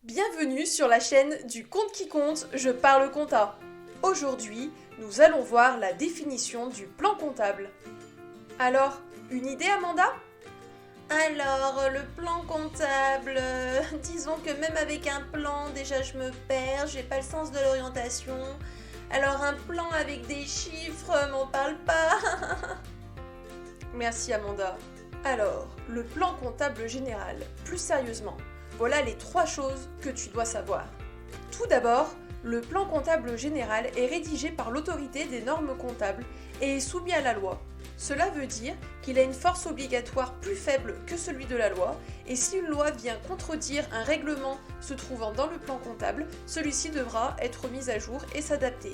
Bienvenue sur la chaîne du compte qui compte, je parle compta. Aujourd'hui, nous allons voir la définition du plan comptable. Alors, une idée Amanda ? Alors, le plan comptable, disons que même avec un plan, déjà je me perds, j'ai pas le sens de l'orientation. Alors un plan avec des chiffres, m'en parle pas. Merci Amanda. Alors, le plan comptable général, plus sérieusement, voilà les 3 choses que tu dois savoir. Tout d'abord, le plan comptable général est rédigé par l'autorité des normes comptables et est soumis à la loi. Cela veut dire qu'il a une force obligatoire plus faible que celui de la loi, et si une loi vient contredire un règlement se trouvant dans le plan comptable, celui-ci devra être mis à jour et s'adapter.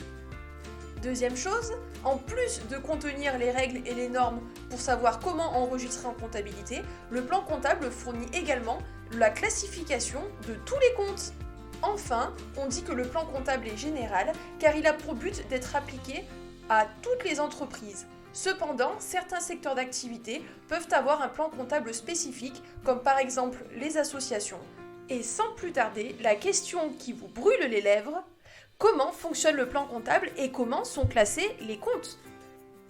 Deuxième chose, en plus de contenir les règles et les normes pour savoir comment enregistrer en comptabilité, le plan comptable fournit également la classification de tous les comptes. Enfin, on dit que le plan comptable est général car il a pour but d'être appliqué à toutes les entreprises. Cependant, certains secteurs d'activité peuvent avoir un plan comptable spécifique, comme par exemple les associations. Et sans plus tarder, la question qui vous brûle les lèvres: comment fonctionne le plan comptable et comment sont classés les comptes ?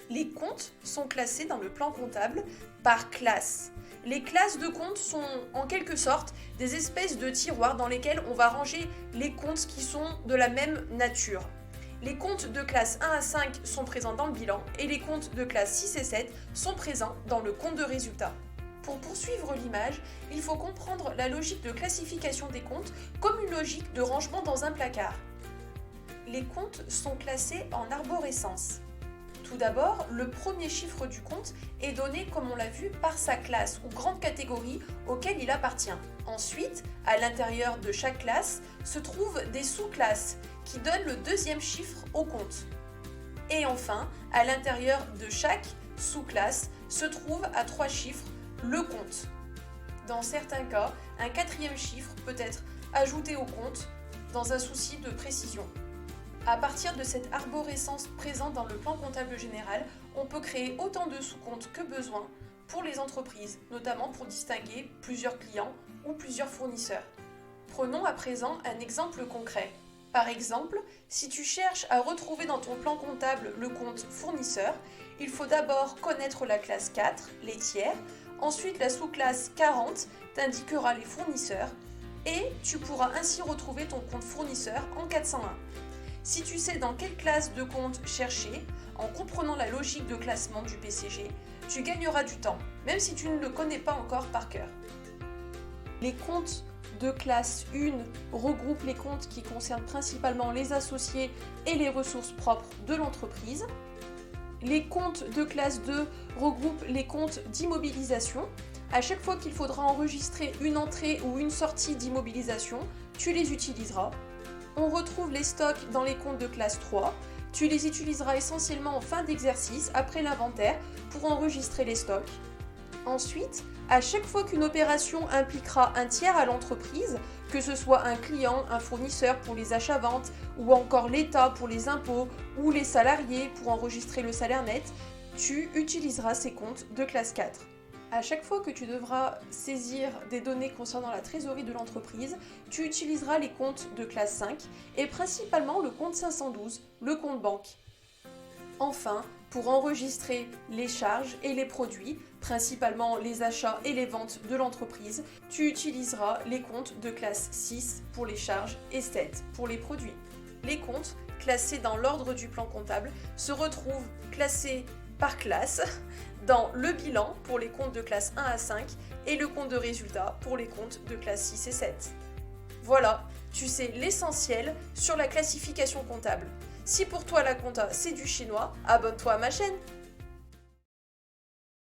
Les comptes sont classés dans le plan comptable par classe. Les classes de comptes sont en quelque sorte des espèces de tiroirs dans lesquels on va ranger les comptes qui sont de la même nature. Les comptes de classe 1 à 5 sont présents dans le bilan et les comptes de classe 6 et 7 sont présents dans le compte de résultat. Pour poursuivre l'image, il faut comprendre la logique de classification des comptes comme une logique de rangement dans un placard. Les comptes sont classés en arborescence. Tout d'abord, le premier chiffre du compte est donné, comme on l'a vu, par sa classe ou grande catégorie auquel il appartient. Ensuite, à l'intérieur de chaque classe se trouvent des sous-classes qui donnent le deuxième chiffre au compte. Et enfin, à l'intérieur de chaque sous-classe se trouve à 3 chiffres le compte. Dans certains cas, un 4e chiffre peut être ajouté au compte dans un souci de précision. À partir de cette arborescence présente dans le plan comptable général, on peut créer autant de sous-comptes que besoin pour les entreprises, notamment pour distinguer plusieurs clients ou plusieurs fournisseurs. Prenons à présent un exemple concret. Par exemple, si tu cherches à retrouver dans ton plan comptable le compte fournisseur, il faut d'abord connaître la classe 4, les tiers, ensuite la sous-classe 40 t'indiquera les fournisseurs et tu pourras ainsi retrouver ton compte fournisseur en 401. Si tu sais dans quelle classe de compte chercher, en comprenant la logique de classement du PCG, tu gagneras du temps, même si tu ne le connais pas encore par cœur. Les comptes de classe 1 regroupent les comptes qui concernent principalement les associés et les ressources propres de l'entreprise. Les comptes de classe 2 regroupent les comptes d'immobilisation. À chaque fois qu'il faudra enregistrer une entrée ou une sortie d'immobilisation, tu les utiliseras. On retrouve les stocks dans les comptes de classe 3. Tu les utiliseras essentiellement en fin d'exercice, après l'inventaire, pour enregistrer les stocks. Ensuite, à chaque fois qu'une opération impliquera un tiers à l'entreprise, que ce soit un client, un fournisseur pour les achats-ventes, ou encore l'État pour les impôts, ou les salariés pour enregistrer le salaire net, tu utiliseras ces comptes de classe 4. À chaque fois que tu devras saisir des données concernant la trésorerie de l'entreprise, tu utiliseras les comptes de classe 5 et principalement le compte 512, le compte banque. Enfin, pour enregistrer les charges et les produits, principalement les achats et les ventes de l'entreprise, tu utiliseras les comptes de classe 6 pour les charges et 7 pour les produits. Les comptes, classés dans l'ordre du plan comptable, se retrouvent classés par classe dans le bilan pour les comptes de classe 1 à 5 et le compte de résultat pour les comptes de classe 6 et 7. Voilà, tu sais l'essentiel sur la classification comptable. Si pour toi la compta c'est du chinois, abonne-toi à ma chaîne.